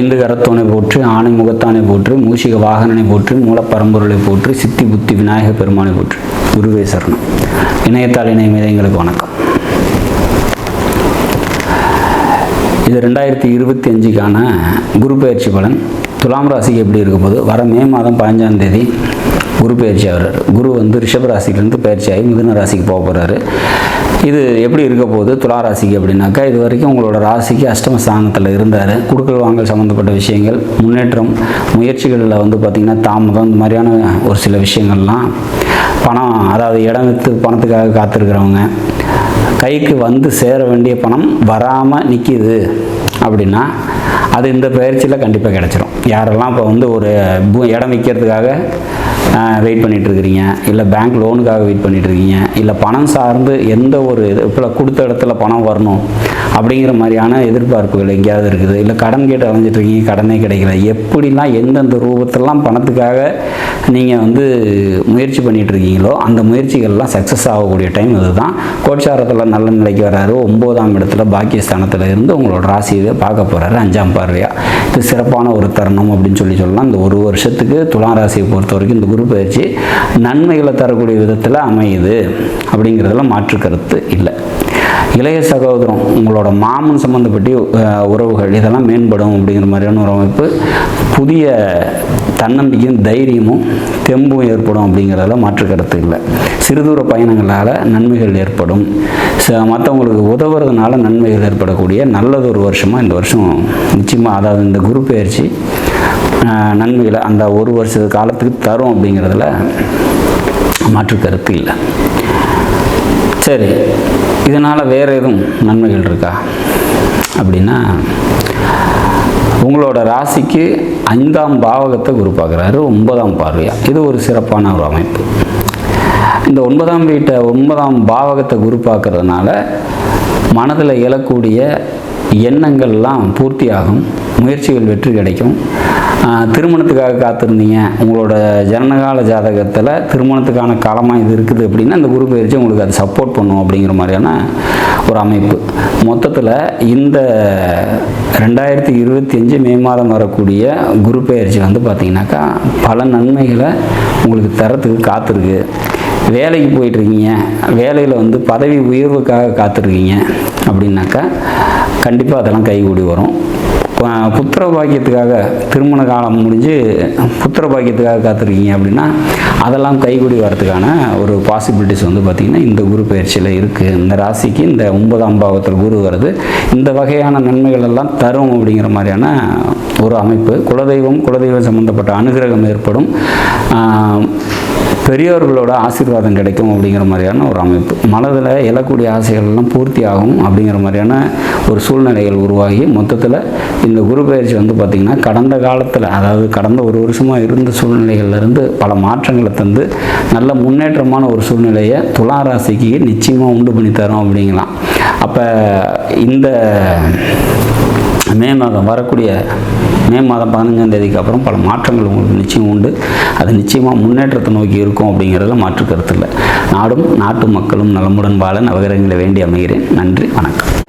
ஐந்து கரத்தோனை போற்றி, ஆணை முகத்தானை போற்றி, மூஷிக வாகனனை போற்றி, மூலப்பரம்பொருளை போற்றி, சித்தி புத்தி விநாயக பெருமானை போற்றி. குருவே சரணம். இணையத்தாள் இணையங்களுக்கு வணக்கம். இது 2025க்கான குரு பயிற்சி பலன். துலாம் ராசிக்கு எப்படி இருக்க போது? வர மே மாதம் 15ஆம் தேதி குரு பயிற்சி ஆகிறார். குரு ரிஷப ராசிக்கிலேருந்து பயிற்சி ஆகி மிதுன ராசிக்கு போக போகிறாரு. இது எப்படி இருக்க போகுது துலா ராசிக்கு அப்படின்னாக்கா, இது வரைக்கும் உங்களோட ராசிக்கு அஷ்டம ஸ்தானத்தில் இருந்தார். குடுக்கல் வாங்கல் சம்மந்தப்பட்ட விஷயங்கள், முன்னேற்றம், முயற்சிகளில் பார்த்திங்கன்னா தாமதம், இந்த மாதிரியான ஒரு சில விஷயங்கள்லாம், பணம், அதாவது இடம் விற்று பணத்துக்காக காத்திருக்கிறவங்க, கைக்கு சேர வேண்டிய பணம் வராமல் நிற்கிது அப்படின்னா அது இந்த பயிற்சியில் கண்டிப்பாக கிடச்சிரும். யாரெல்லாம் இப்போ ஒரு இடம் விற்கிறதுக்காக வெயிட் பண்ணிகிட்ருக்கிறீங்க, இல்லை பேங்க் லோனுக்காக வெயிட் பண்ணிகிட்ருக்கீங்க, இல்லை பணம் சார்ந்து எந்த ஒரு இப்போ கொடுத்த இடத்துல பணம் வரணும் அப்படிங்கிற மாதிரியான எதிர்பார்ப்புகள் எங்கேயாவது இருக்குது, இல்லை கடன் கேட்டு அலைஞ்சிட்ருக்கீங்க, கடனே கிடைக்கல, எப்படிலாம் எந்தெந்த ரூபத்திலாம் பணத்துக்காக நீங்கள் முயற்சி பண்ணிகிட்ருக்கீங்களோ அந்த முயற்சிகள்லாம் சக்ஸஸ் ஆகக்கூடிய டைம் இதுதான். கோட்சாரத்தில் நல்ல நிலைக்கு வர்றாரு. 9ஆம் இடத்துல பாக்கியஸ்தானத்தில் இருந்து உங்களோட ராசியை பார்க்க போகிறாரு 5ஆம் பார்வையாக. இது சிறப்பான ஒரு தருணம் அப்படின்னு சொல்லலாம். இந்த ஒரு வருஷத்துக்கு துலாம் ராசியை பொறுத்த வரைக்கும் இந்த குரு பயிற்சி நன்மைகளை தரக்கூடிய விதத்தில் அமையுது அப்படிங்கிறதுல மாற்று கருத்து இல்லை. இளைய சகோதரம், உங்களோட மாமன் சம்மந்தப்பட்ட உறவுகள், இதெல்லாம் மேம்படும் அப்படிங்கிற மாதிரியான ஒரு அமைப்பு. புதிய தன்னம்பிக்கையும் தைரியமும் தெம்பும் ஏற்படும் அப்படிங்கிறதுல மாற்று கருத்து இல்லை. சிறுதூர பயணங்களால் நன்மைகள் ஏற்படும். மற்றவங்களுக்கு உதவுறதுனால நன்மைகள் ஏற்படக்கூடிய நல்லதொரு வருஷமாக இந்த வருஷம் நிச்சயமாக, அதாவது இந்த குரு பயிற்சி நன்மைகளை அந்த ஒரு வருஷ காலத்துக்கு தரும் அப்படிங்கிறதுல மாற்று கருத்து இல்லை. சரி, இதனால் வேறு எதுவும் நன்மைகள் இருக்கா அப்படின்னா, உங்களோட ராசிக்கு 5ஆம் பாவகத்தை குரு பார்க்குறாரு 9ஆம் பார்வையாக. இது ஒரு சிறப்பான ஒரு அமைப்பு. இந்த 9ஆம் பாவகத்தை குரு பார்க்கறதுனால மனதில் எழக்கூடிய எண்ணங்கள்லாம் பூர்த்தியாகும், முயற்சிகள் வெற்றி கிடைக்கும். திருமணத்துக்காக காத்திருந்தீங்க, உங்களோட ஜனனகால ஜாதகத்தில் திருமணத்துக்கான காலமாக இது இருக்குது அப்படின்னா இந்த குரு பயிற்சி உங்களுக்கு அது சப்போர்ட் பண்ணும் அப்படிங்கிற மாதிரியான ஒரு அமைப்பு. மொத்தத்தில் இந்த 2025 மே மாதம் வரக்கூடிய குரு பயிற்சி பார்த்திங்கனாக்கா பல நன்மைகளை உங்களுக்கு தரத்துக்கு காத்திருக்கு. வேலைக்கு போயிட்டுருக்கீங்க, வேலையில் பதவி உயர்வுக்காக காத்திருக்கீங்க அப்படின்னாக்கா கண்டிப்பாக அதெல்லாம் கைகூடி வரும். புத்திர பாக்கியத்துக்காக திருமண காலம் முடிஞ்சு புத்திர பாக்கியத்துக்காக காத்திருக்கீங்க அப்படின்னா அதெல்லாம் கைகூடி வரதுக்கான ஒரு பாசிபிலிட்டிஸ் பார்த்திங்கன்னா இந்த குரு பயிற்சியில் இருக்குது. இந்த ராசிக்கு இந்த 9ஆம் பாவத்தில் குரு வருது. இந்த வகையான நன்மைகள் எல்லாம் தரும் அப்படிங்கிற மாதிரியான ஒரு அமைப்பு. குலதெய்வம் சம்மந்தப்பட்ட அனுகிரகம் ஏற்படும். பெரியோர்களோட ஆசீர்வாதம் கிடைக்கும் அப்படிங்கிற மாதிரியான ஒரு அமைப்பு. மனதில் எழக்கூடிய ஆசைகள்லாம் பூர்த்தி ஆகும் அப்படிங்கிற மாதிரியான ஒரு சூழ்நிலைகள் உருவாகி மொத்தத்தில் இந்த குரு பயிற்சி பார்த்திங்கன்னா கடந்த காலத்தில், அதாவது கடந்த ஒரு வருஷமாக இருந்த சூழ்நிலைகள்லேருந்து பல மாற்றங்களை தந்து நல்ல முன்னேற்றமான ஒரு சூழ்நிலையை துலா ராசிக்கு நிச்சயமாக உண்டு பண்ணி தரோம் அப்படிங்கலாம். அப்போ இந்த வரக்கூடிய மே மாதம் 15ஆம் தேதிக்கு அப்புறம் பல மாற்றங்கள் உங்களுக்கு நிச்சயம் உண்டு. அது நிச்சயமாக முன்னேற்றத்தை நோக்கி இருக்கும் அப்படிங்கிறதுல மாற்று கருத்து இல்லை. நாடும் நாட்டு மக்களும் நலமுடன் வாழ நவகிரகங்களை வேண்டி அமைகிறேன். நன்றி, வணக்கம்.